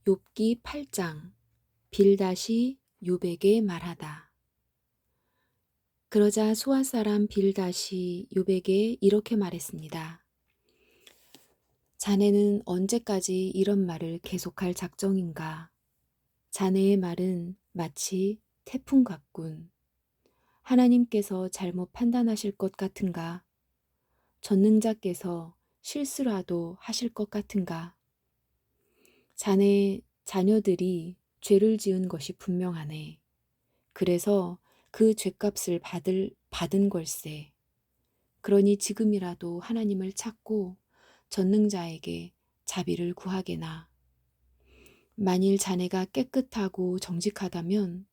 욥기 8장 빌닷이 욥에게 말하다. 그러자 수아 사람 빌닷이 욥에게 이렇게 말했습니다. 자네는 언제까지 이런 말을 계속할 작정인가? 자네의 말은 마치 태풍 같군. 하나님께서 잘못 판단하실 것 같은가? 전능자께서 실수라도 하실 것 같은가? 자네의 자녀들이 죄를 지은 것이 분명하네. 그래서 그 죗값을 받은 걸세. 그러니 지금이라도 하나님을 찾고 전능자에게 자비를 구하게나. 만일 자네가 깨끗하고 정직하다면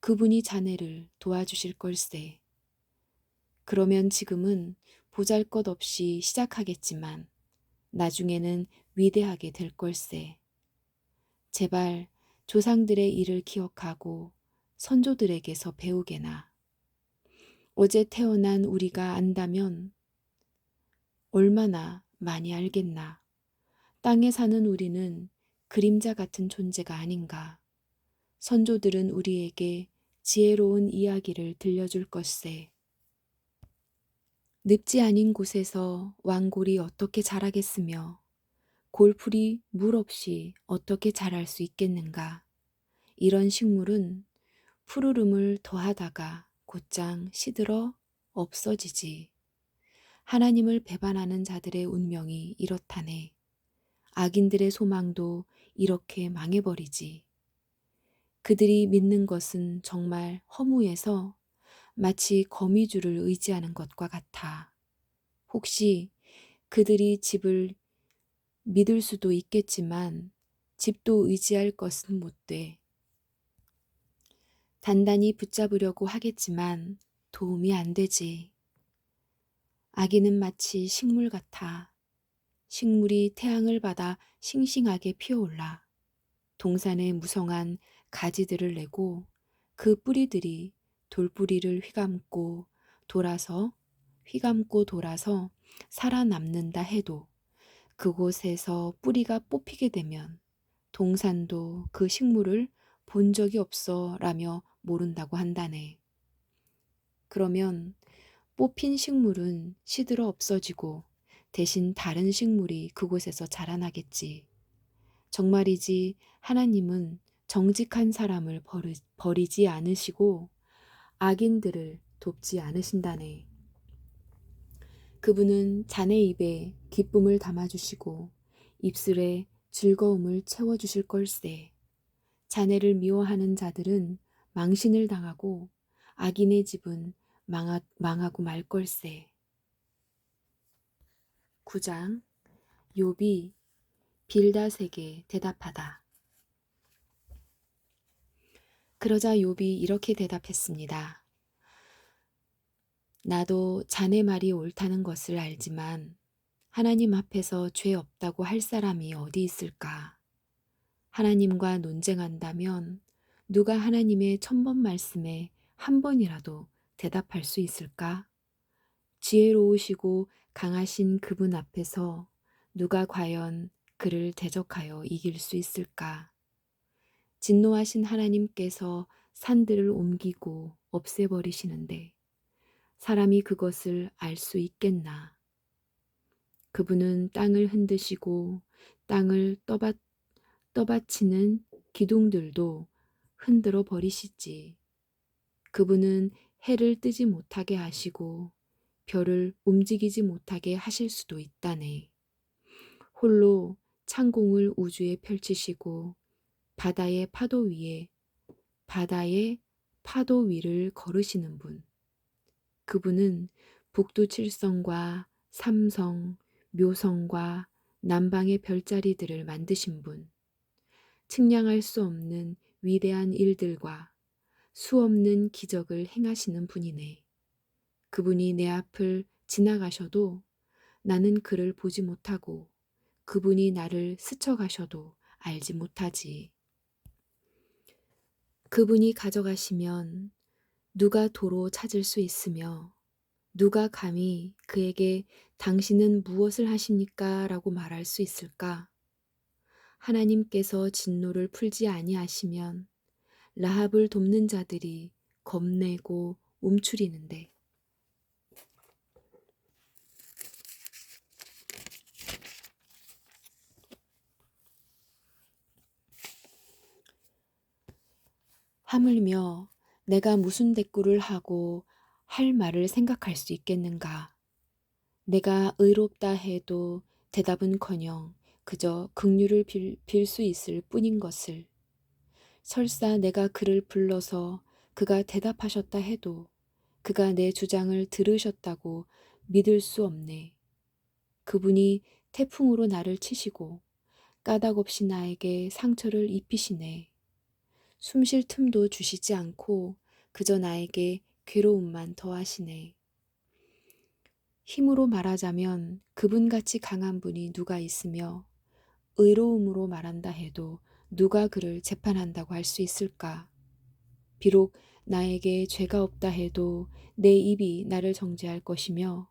그분이 자네를 도와주실 걸세. 그러면 지금은 보잘것없이 시작하겠지만 나중에는 위대하게 될 걸세. 제발 조상들의 일을 기억하고 선조들에게서 배우게나. 어제 태어난 우리가 안다면 얼마나 많이 알겠나. 땅에 사는 우리는 그림자 같은 존재가 아닌가. 선조들은 우리에게 지혜로운 이야기를 들려줄 것세. 늪지 아닌 곳에서 왕골이 어떻게 자라겠으며 골풀이 물 없이 어떻게 자랄 수 있겠는가. 이런 식물은 푸르름을 더하다가 곧장 시들어 없어지지. 하나님을 배반하는 자들의 운명이 이렇다네. 악인들의 소망도 이렇게 망해버리지. 그들이 믿는 것은 정말 허무해서 마치 거미줄을 의지하는 것과 같아. 혹시 그들이 집을 믿을 수도 있겠지만 집도 의지할 것은 못 돼. 단단히 붙잡으려고 하겠지만 도움이 안 되지. 아기는 마치 식물 같아. 식물이 태양을 받아 싱싱하게 피어올라 동산에 무성한 가지들을 내고 그 뿌리들이 돌뿌리를 휘감고 돌아서 살아남는다 해도 그곳에서 뿌리가 뽑히게 되면 동산도 그 식물을 본 적이 없어 라며 모른다고 한다네. 그러면 뽑힌 식물은 시들어 없어지고 대신 다른 식물이 그곳에서 자라나겠지. 정말이지 하나님은 정직한 사람을 버리지 않으시고 악인들을 돕지 않으신다네. 그분은 자네 입에 기쁨을 담아주시고 입술에 즐거움을 채워주실 걸세. 자네를 미워하는 자들은 망신을 당하고 악인의 집은 망하고 말 걸세. 9장 욥이 빌닷에게 대답하다. 그러자 욥이 이렇게 대답했습니다. 나도 자네 말이 옳다는 것을 알지만 하나님 앞에서 죄 없다고 할 사람이 어디 있을까? 하나님과 논쟁한다면 누가 하나님의 1000번 말씀에 한 번이라도 대답할 수 있을까? 지혜로우시고 강하신 그분 앞에서 누가 과연 그를 대적하여 이길 수 있을까? 진노하신 하나님께서 산들을 옮기고 없애버리시는데 사람이 그것을 알 수 있겠나? 그분은 땅을 흔드시고 땅을 떠받치는 기둥들도 흔들어 버리시지. 그분은 해를 뜨지 못하게 하시고 별을 움직이지 못하게 하실 수도 있다네. 홀로 창공을 우주에 펼치시고 바다의 파도 위를 걸으시는 분. 그분은 북두칠성과 삼성, 묘성과 남방의 별자리들을 만드신 분. 측량할 수 없는 위대한 일들과 수없는 기적을 행하시는 분이네. 그분이 내 앞을 지나가셔도 나는 그를 보지 못하고 그분이 나를 스쳐가셔도 알지 못하지. 그분이 가져가시면 누가 도로 찾을 수 있으며 누가 감히 그에게 당신은 무엇을 하십니까? 라고 말할 수 있을까? 하나님께서 진노를 풀지 아니하시면 라합을 돕는 자들이 겁내고 움츠리는데 하물며 내가 무슨 대꾸를 하고 할 말을 생각할 수 있겠는가. 내가 의롭다 해도 대답은커녕 그저 긍휼을 빌 수 있을 뿐인 것을. 설사 내가 그를 불러서 그가 대답하셨다 해도 그가 내 주장을 들으셨다고 믿을 수 없네. 그분이 태풍으로 나를 치시고 까닭없이 나에게 상처를 입히시네. 숨쉴 틈도 주시지 않고 그저 나에게 괴로움만 더하시네. 힘으로 말하자면 그분같이 강한 분이 누가 있으며 의로움으로 말한다 해도 누가 그를 재판한다고 할 수 있을까? 비록 나에게 죄가 없다 해도 내 입이 나를 정죄할 것이며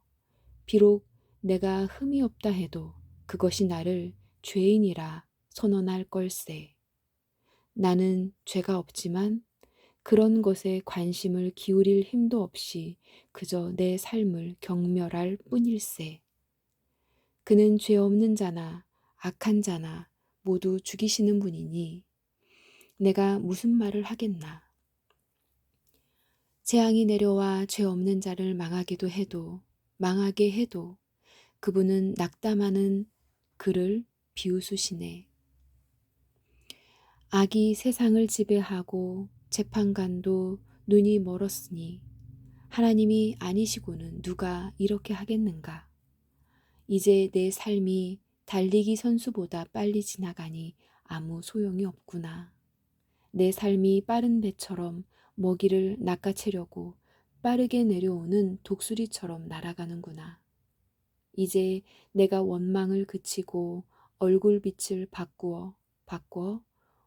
비록 내가 흠이 없다 해도 그것이 나를 죄인이라 선언할 걸세. 나는 죄가 없지만 그런 것에 관심을 기울일 힘도 없이 그저 내 삶을 경멸할 뿐일세. 그는 죄 없는 자나 악한 자나 모두 죽이시는 분이니 내가 무슨 말을 하겠나. 재앙이 내려와 죄 없는 자를 망하게 해도 그분은 낙담하는 그를 비웃으시네. 악이 세상을 지배하고 재판관도 눈이 멀었으니 하나님이 아니시고는 누가 이렇게 하겠는가. 이제 내 삶이 달리기 선수보다 빨리 지나가니 아무 소용이 없구나. 내 삶이 빠른 배처럼 먹이를 낚아채려고 빠르게 내려오는 독수리처럼 날아가는구나. 이제 내가 원망을 그치고 얼굴빛을 바꾸어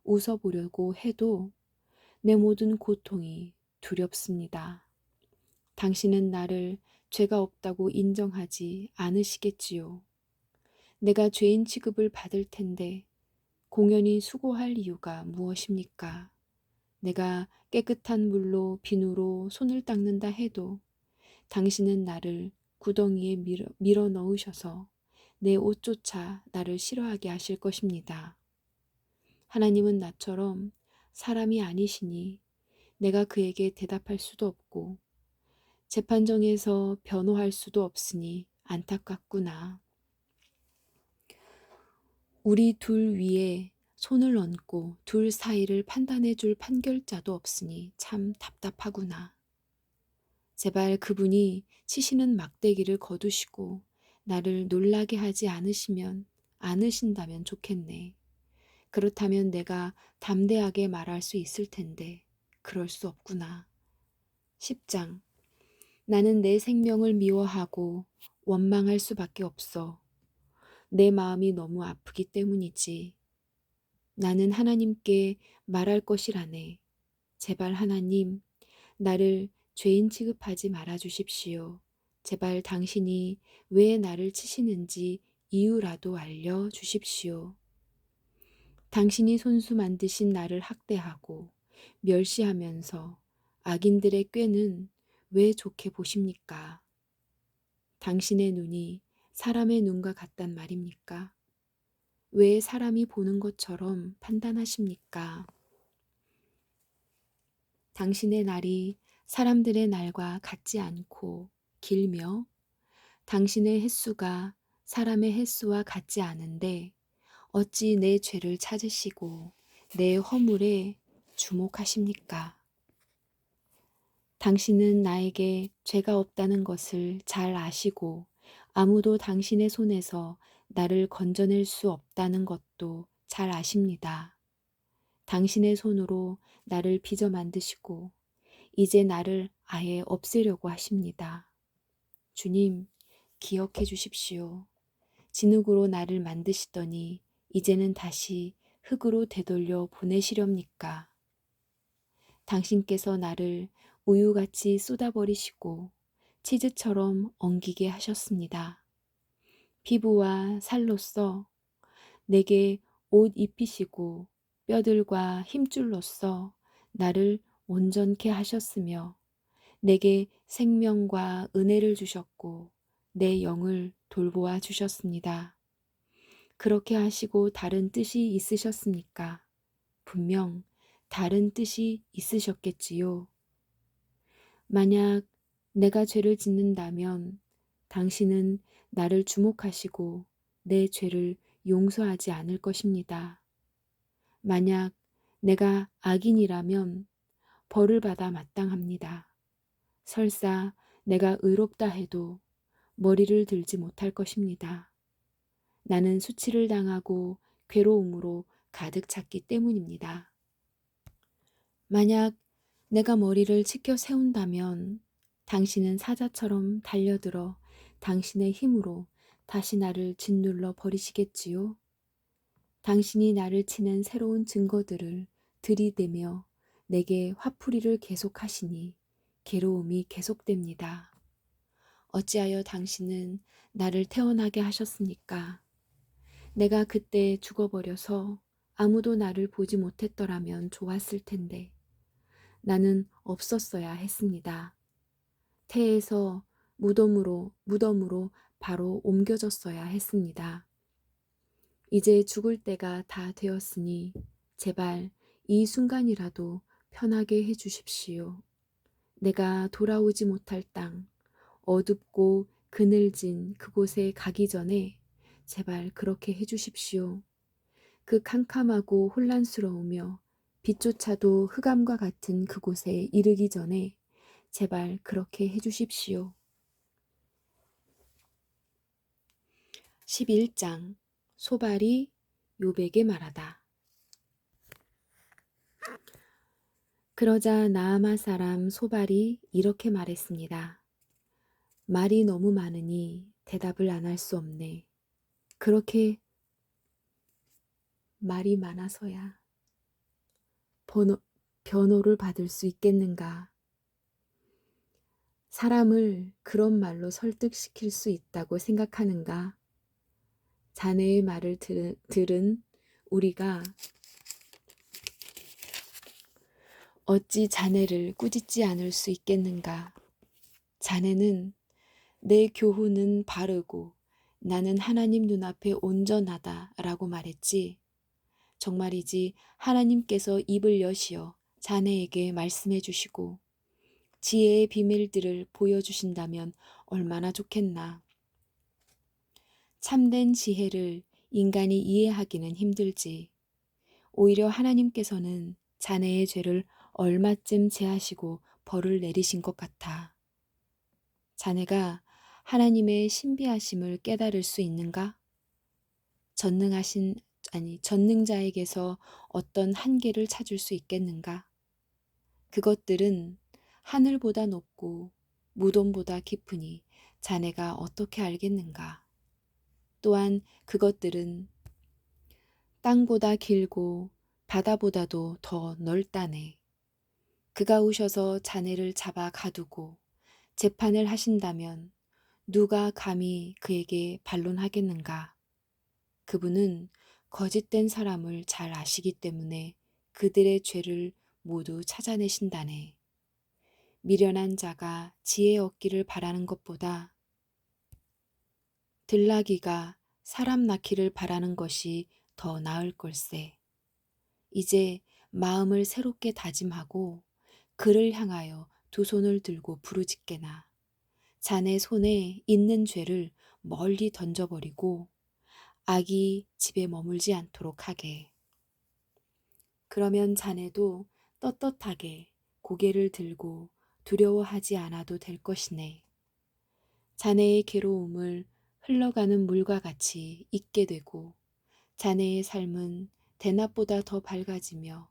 웃어보려고 해도 내 모든 고통이 두렵습니다. 당신은 나를 죄가 없다고 인정하지 않으시겠지요. 내가 죄인 취급을 받을 텐데 공연히 수고할 이유가 무엇입니까? 내가 깨끗한 물로 비누로 손을 닦는다 해도 당신은 나를 구덩이에 밀어 넣으셔서 내 옷조차 나를 싫어하게 하실 것입니다. 하나님은 나처럼 사람이 아니시니 내가 그에게 대답할 수도 없고 재판정에서 변호할 수도 없으니 안타깝구나. 우리 둘 위에 손을 얹고 둘 사이를 판단해 줄 판결자도 없으니 참 답답하구나. 제발 그분이 치시는 막대기를 거두시고 나를 놀라게 하지 않으신다면 좋겠네. 그렇다면 내가 담대하게 말할 수 있을 텐데 그럴 수 없구나. 10장. 나는 내 생명을 미워하고 원망할 수밖에 없어. 내 마음이 너무 아프기 때문이지. 나는 하나님께 말할 것이라네. 제발 하나님, 나를 죄인 취급하지 말아 주십시오. 제발 당신이 왜 나를 치시는지 이유라도 알려 주십시오. 당신이 손수 만드신 나를 학대하고 멸시하면서 악인들의 꾀는 왜 좋게 보십니까? 당신의 눈이 사람의 눈과 같단 말입니까? 왜 사람이 보는 것처럼 판단하십니까? 당신의 날이 사람들의 날과 같지 않고 길며 당신의 횟수가 사람의 횟수와 같지 않은데 어찌 내 죄를 찾으시고 내 허물에 주목하십니까? 당신은 나에게 죄가 없다는 것을 잘 아시고 아무도 당신의 손에서 나를 건져낼 수 없다는 것도 잘 아십니다. 당신의 손으로 나를 빚어 만드시고 이제 나를 아예 없애려고 하십니다. 주님, 기억해 주십시오. 진흙으로 나를 만드시더니 이제는 다시 흙으로 되돌려 보내시렵니까? 당신께서 나를 우유같이 쏟아버리시고 치즈처럼 엉기게 하셨습니다. 피부와 살로써 내게 옷 입히시고 뼈들과 힘줄로써 나를 온전케 하셨으며 내게 생명과 은혜를 주셨고 내 영을 돌보아 주셨습니다. 그렇게 하시고 다른 뜻이 있으셨습니까? 분명 다른 뜻이 있으셨겠지요. 만약 내가 죄를 짓는다면 당신은 나를 주목하시고 내 죄를 용서하지 않을 것입니다. 만약 내가 악인이라면 벌을 받아 마땅합니다. 설사 내가 의롭다 해도 머리를 들지 못할 것입니다. 나는 수치를 당하고 괴로움으로 가득 찼기 때문입니다. 만약 내가 머리를 치켜 세운다면 당신은 사자처럼 달려들어 당신의 힘으로 다시 나를 짓눌러 버리시겠지요. 당신이 나를 치는 새로운 증거들을 들이대며 내게 화풀이를 계속하시니 괴로움이 계속됩니다. 어찌하여 당신은 나를 태어나게 하셨습니까? 내가 그때 죽어버려서 아무도 나를 보지 못했더라면 좋았을 텐데 나는 없었어야 했습니다. 태에서 무덤으로 바로 옮겨졌어야 했습니다. 이제 죽을 때가 다 되었으니 제발 이 순간이라도 편하게 해주십시오. 내가 돌아오지 못할 땅, 어둡고 그늘진 그곳에 가기 전에 제발 그렇게 해주십시오. 그 캄캄하고 혼란스러우며 빛조차도 흑암과 같은 그곳에 이르기 전에 제발 그렇게 해주십시오. 11장 소발이 욥에게 말하다. 그러자 나아마 사람 소발이 이렇게 말했습니다. 말이 너무 많으니 대답을 안 할 수 없네. 그렇게 말이 많아서야 변호를 받을 수 있겠는가. 사람을 그런 말로 설득시킬 수 있다고 생각하는가? 자네의 말을 들은 우리가 어찌 자네를 꾸짖지 않을 수 있겠는가? 자네는 내 교훈은 바르고 나는 하나님 눈앞에 온전하다라고 말했지. 정말이지 하나님께서 입을 여시어 자네에게 말씀해 주시고 지혜의 비밀들을 보여주신다면 얼마나 좋겠나. 참된 지혜를 인간이 이해하기는 힘들지. 오히려 하나님께서는 자네의 죄를 얼마쯤 제하시고 벌을 내리신 것 같아. 자네가 하나님의 신비하심을 깨달을 수 있는가? 전능자에게서 어떤 한계를 찾을 수 있겠는가? 그것들은 하늘보다 높고 무덤보다 깊으니 자네가 어떻게 알겠는가? 또한 그것들은 땅보다 길고 바다보다도 더 넓다네. 그가 오셔서 자네를 잡아 가두고 재판을 하신다면 누가 감히 그에게 반론하겠는가? 그분은 거짓된 사람을 잘 아시기 때문에 그들의 죄를 모두 찾아내신다네. 미련한 자가 지혜 얻기를 바라는 것보다 들나귀가 사람 낳기를 바라는 것이 더 나을 걸세. 이제 마음을 새롭게 다짐하고 그를 향하여 두 손을 들고 부르짖게나. 자네 손에 있는 죄를 멀리 던져버리고 악이 집에 머물지 않도록 하게. 그러면 자네도 떳떳하게 고개를 들고 두려워하지 않아도 될 것이네. 자네의 괴로움을 흘러가는 물과 같이 잊게 되고 자네의 삶은 대낮보다 더 밝아지며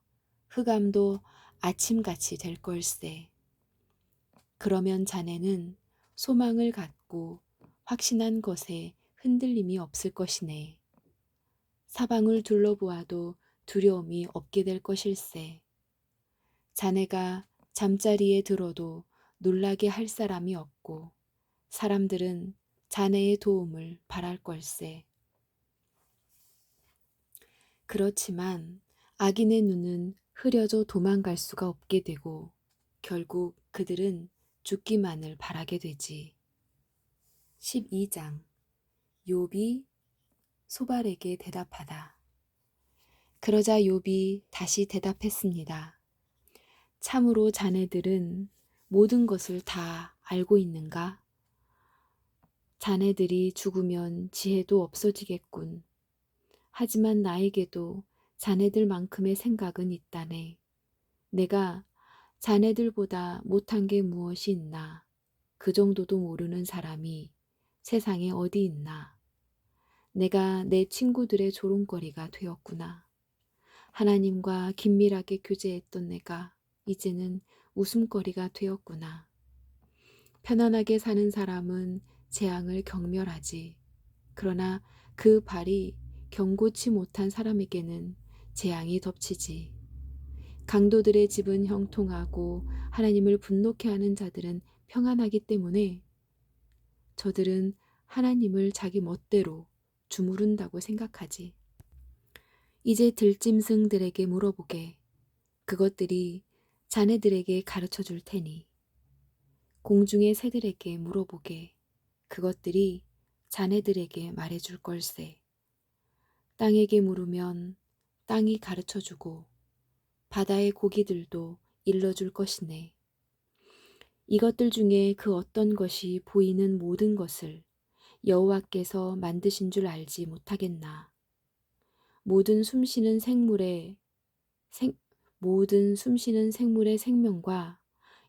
흑암도 아침같이 될 걸세. 그러면 자네는 소망을 갖고 확신한 것에 흔들림이 없을 것이네. 사방을 둘러보아도 두려움이 없게 될 것일세. 자네가 잠자리에 들어도 놀라게 할 사람이 없고 사람들은 자네의 도움을 바랄 걸세. 그렇지만 악인의 눈은 흐려져 도망갈 수가 없게 되고 결국 그들은 죽기만을 바라게 되지. 12장 욥이 소발에게 대답하다. 그러자 욥이 다시 대답했습니다. 참으로 자네들은 모든 것을 다 알고 있는가? 자네들이 죽으면 지혜도 없어지겠군. 하지만 나에게도 자네들만큼의 생각은 있다네. 내가 자네들보다 못한 게 무엇이 있나? 그 정도도 모르는 사람이 세상에 어디 있나? 내가 내 친구들의 조롱거리가 되었구나. 하나님과 긴밀하게 교제했던 내가 이제는 웃음거리가 되었구나. 편안하게 사는 사람은 재앙을 경멸하지. 그러나 그 발이 경고치 못한 사람에게는 재앙이 덮치지. 강도들의 집은 형통하고 하나님을 분노케 하는 자들은 평안하기 때문에 저들은 하나님을 자기 멋대로 주무른다고 생각하지. 이제 들짐승들에게 물어보게. 그것들이 자네들에게 가르쳐 줄 테니. 공중의 새들에게 물어보게. 그것들이 자네들에게 말해 줄 걸세. 땅에게 물으면 땅이 가르쳐 주고 바다의 고기들도 일러줄 것이네. 이것들 중에 그 어떤 것이 보이는 모든 것을 여호와께서 만드신 줄 알지 못하겠나. 모든 숨쉬는 생물의 모든 숨쉬는 생물의 생명과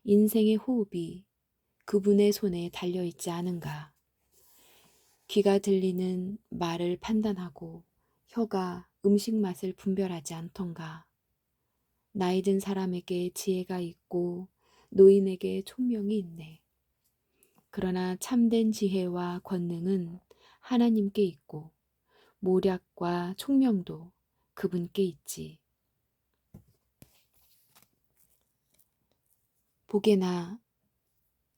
인생의 호흡이 그분의 손에 달려있지 않은가. 귀가 들리는 말을 판단하고 혀가 음식 맛을 분별하지 않던가. 나이 든 사람에게 지혜가 있고 노인에게 총명이 있네. 그러나 참된 지혜와 권능은 하나님께 있고 모략과 총명도 그분께 있지. 보게나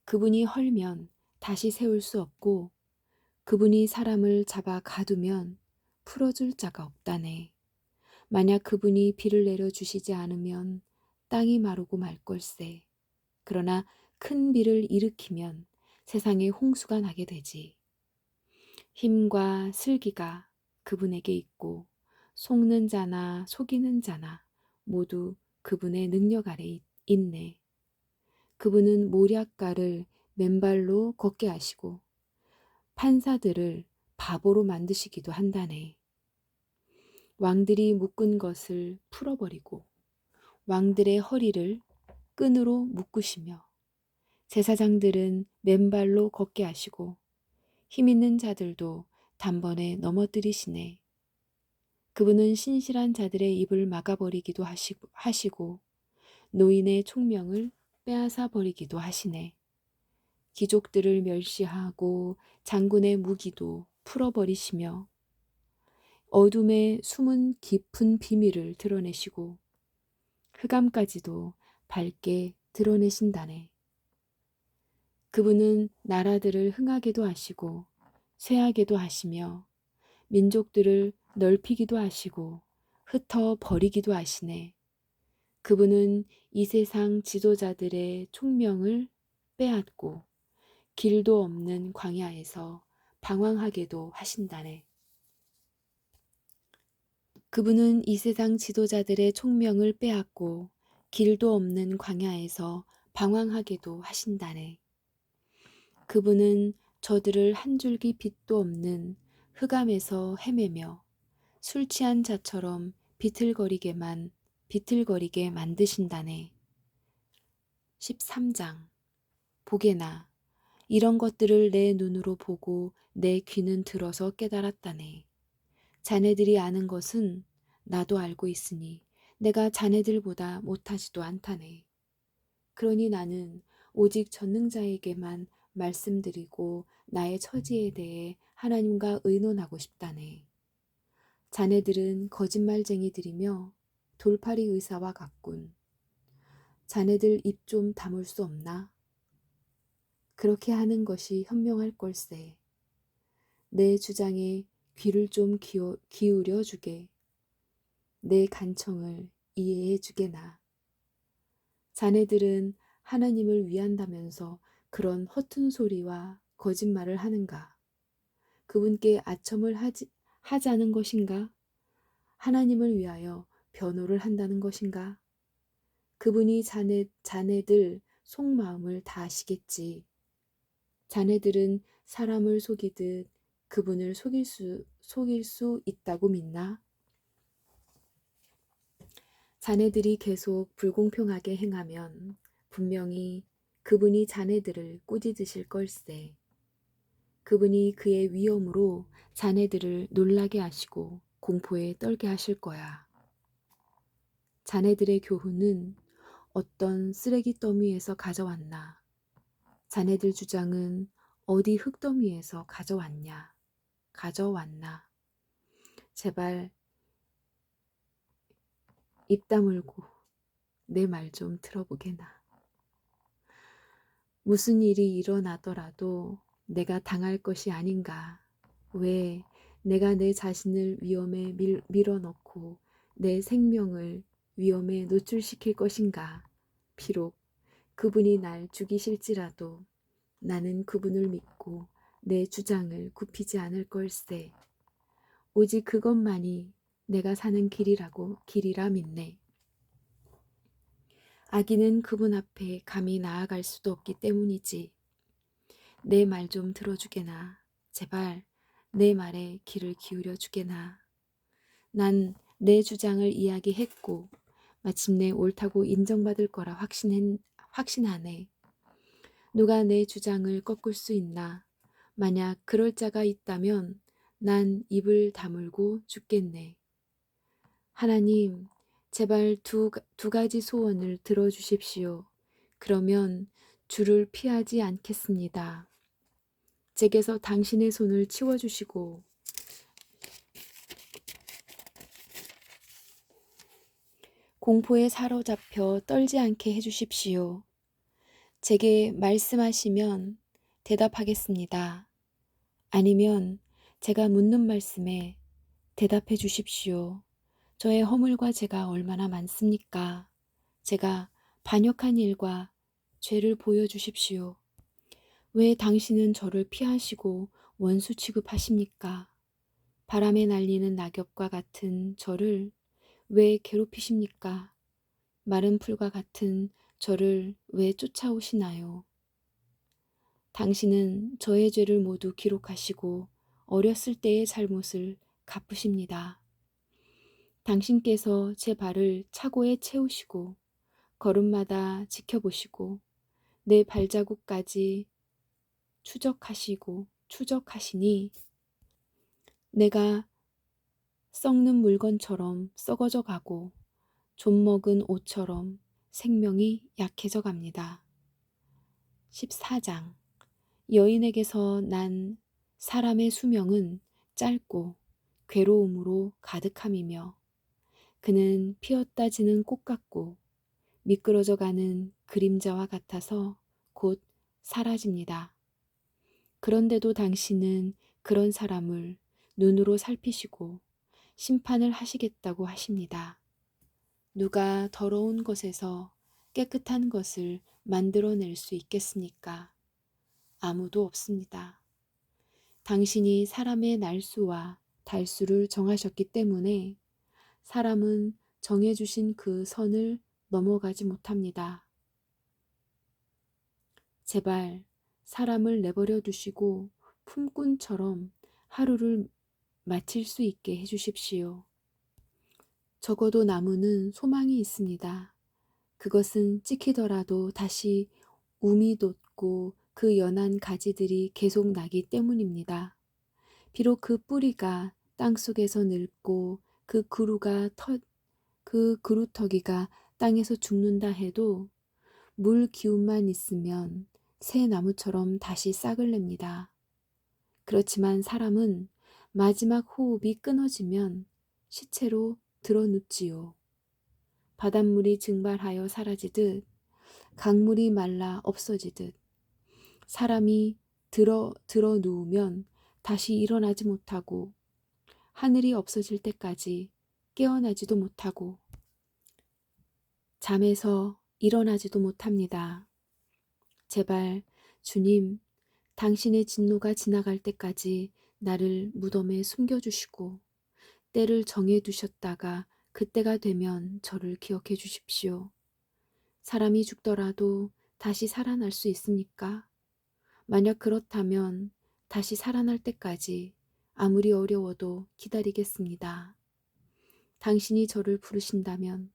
그분이 헐면 다시 세울 수 없고 그분이 사람을 잡아 가두면 풀어줄 자가 없다네. 만약 그분이 비를 내려주시지 않으면 땅이 마르고 말 걸세. 그러나 큰 비를 일으키면 세상에 홍수가 나게 되지. 힘과 슬기가 그분에게 있고 속는 자나 속이는 자나 모두 그분의 능력 아래 있네. 그분은 모략가를 맨발로 걷게 하시고 판사들을 바보로 만드시기도 한다네. 왕들이 묶은 것을 풀어버리고 왕들의 허리를 끈으로 묶으시며 제사장들은 맨발로 걷게 하시고 힘 있는 자들도 단번에 넘어뜨리시네. 그분은 신실한 자들의 입을 막아버리기도 하시고 노인의 총명을 빼앗아 버리기도 하시네. 귀족들을 멸시하고 장군의 무기도 풀어버리시며 어둠의 숨은 깊은 비밀을 드러내시고 흑암까지도 밝게 드러내신다네. 그분은 나라들을 흥하게도 하시고 쇠하게도 하시며 민족들을 넓히기도 하시고 흩어 버리기도 하시네. 그분은 이 세상 지도자들의 총명을 빼앗고 길도 없는 광야에서 방황하게도 하신다네. 그분은 이 세상 지도자들의 총명을 빼앗고 길도 없는 광야에서 방황하게도 하신다네. 그분은 저들을 한 줄기 빛도 없는 흑암에서 헤매며 술 취한 자처럼 비틀거리게 만드신다네. 13장 보게나 이런 것들을 내 눈으로 보고 내 귀는 들어서 깨달았다네. 자네들이 아는 것은 나도 알고 있으니 내가 자네들보다 못하지도 않다네. 그러니 나는 오직 전능자에게만 말씀드리고 나의 처지에 대해 하나님과 의논하고 싶다네. 자네들은 거짓말쟁이들이며 돌팔이 의사와 같군. 자네들 입 좀 다물 수 없나? 그렇게 하는 것이 현명할 걸세. 내 주장에 귀를 좀 기울여 주게. 내 간청을 이해해 주게나. 자네들은 하나님을 위한다면서 그런 허튼 소리와 거짓말을 하는가? 그분께 아첨을 하자는 것인가? 하나님을 위하여 변호를 한다는 것인가? 그분이 자네들 속마음을 다 아시겠지. 자네들은 사람을 속이듯 그분을 속일 수 있다고 믿나? 자네들이 계속 불공평하게 행하면 분명히 그분이 자네들을 꾸짖으실 걸세. 그분이 그의 위엄으로 자네들을 놀라게 하시고 공포에 떨게 하실 거야. 자네들의 교훈은 어떤 쓰레기 더미에서 가져왔나? 자네들 주장은 어디 흙더미에서 가져왔나? 제발 입 다물고 내 말 좀 들어보게나. 무슨 일이 일어나더라도 내가 당할 것이 아닌가. 왜 내가 내 자신을 위험에 밀어넣고 내 생명을 위험에 노출시킬 것인가. 비록 그분이 날 죽이실지라도 나는 그분을 믿고 내 주장을 굽히지 않을 걸세. 오직 그것만이 내가 사는 길이라 믿네. 아기는 그분 앞에 감히 나아갈 수도 없기 때문이지. 내 말 좀 들어주게나. 제발 내 말에 귀를 기울여 주게나. 난 내 주장을 이야기했고 마침내 옳다고 인정받을 거라 확신하네. 누가 내 주장을 꺾을 수 있나? 만약 그럴 자가 있다면 난 입을 다물고 죽겠네. 하나님, 제발 두 가지 소원을 들어주십시오. 그러면 주를 피하지 않겠습니다. 제게서 당신의 손을 치워주시고 공포에 사로잡혀 떨지 않게 해주십시오. 제게 말씀하시면 대답하겠습니다. 아니면 제가 묻는 말씀에 대답해 주십시오. 저의 허물과 죄가 얼마나 많습니까? 제가 반역한 일과 죄를 보여주십시오. 왜 당신은 저를 피하시고 원수 취급하십니까? 바람에 날리는 낙엽과 같은 저를 왜 괴롭히십니까? 마른 풀과 같은 저를 왜 쫓아오시나요? 당신은 저의 죄를 모두 기록하시고 어렸을 때의 잘못을 갚으십니다. 당신께서 제 발을 차고에 채우시고 걸음마다 지켜보시고 내 발자국까지 추적하시니 내가 썩는 물건처럼 썩어져 가고 좀 먹은 옷처럼 생명이 약해져 갑니다. 14장 여인에게서 난 사람의 수명은 짧고 괴로움으로 가득함이며 그는 피었다 지는 꽃 같고 미끄러져 가는 그림자와 같아서 곧 사라집니다. 그런데도 당신은 그런 사람을 눈으로 살피시고 심판을 하시겠다고 하십니다. 누가 더러운 것에서 깨끗한 것을 만들어낼 수 있겠습니까? 아무도 없습니다. 당신이 사람의 날수와 달수를 정하셨기 때문에 사람은 정해주신 그 선을 넘어가지 못합니다. 제발 사람을 내버려 두시고 품꾼처럼 하루를 마칠 수 있게 해주십시오. 적어도 나무는 소망이 있습니다. 그것은 찍히더라도 다시 움이 돋고 그 연한 가지들이 계속 나기 때문입니다. 비록 그 뿌리가 땅속에서 늙고 그 그루터기가 땅에서 죽는다 해도 물 기운만 있으면 새 나무처럼 다시 싹을 냅니다. 그렇지만 사람은 마지막 호흡이 끊어지면 시체로 드러눕지요. 바닷물이 증발하여 사라지듯 강물이 말라 없어지듯 사람이 들어 누우면 다시 일어나지 못하고 하늘이 없어질 때까지 깨어나지도 못하고 잠에서 일어나지도 못합니다. 제발 주님, 당신의 진노가 지나갈 때까지 나를 무덤에 숨겨주시고 때를 정해두셨다가 그때가 되면 저를 기억해 주십시오. 사람이 죽더라도 다시 살아날 수 있습니까? 만약 그렇다면 다시 살아날 때까지 아무리 어려워도 기다리겠습니다. 당신이 저를 부르신다면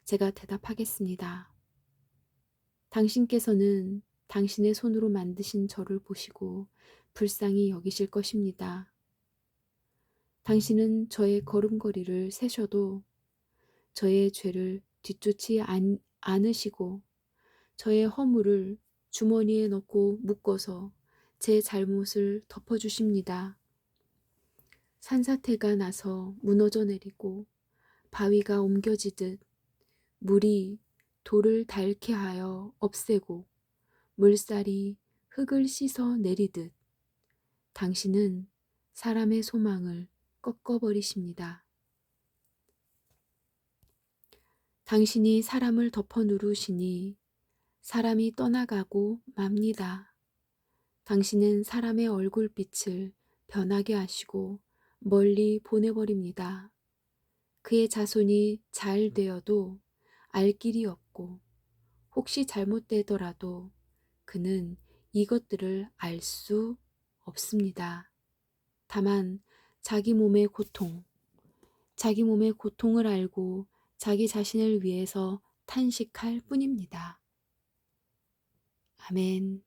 제가 대답하겠습니다. 당신께서는 당신의 손으로 만드신 저를 보시고 불쌍히 여기실 것입니다. 당신은 저의 걸음걸이를 세셔도 저의 죄를 뒤쫓지 않으시고 저의 허물을 주머니에 넣고 묶어서 제 잘못을 덮어주십니다. 산사태가 나서 무너져 내리고 바위가 옮겨지듯 물이 돌을 닳게 하여 없애고 물살이 흙을 씻어 내리듯 당신은 사람의 소망을 꺾어버리십니다. 당신이 사람을 덮어 누르시니 사람이 떠나가고 맙니다. 당신은 사람의 얼굴빛을 변하게 하시고 멀리 보내버립니다. 그의 자손이 잘 되어도 알 길이 없고 혹시 잘못되더라도 그는 이것들을 알 수 없습니다. 다만 자기 몸의 고통을 알고 자기 자신을 위해서 탄식할 뿐입니다. 아멘.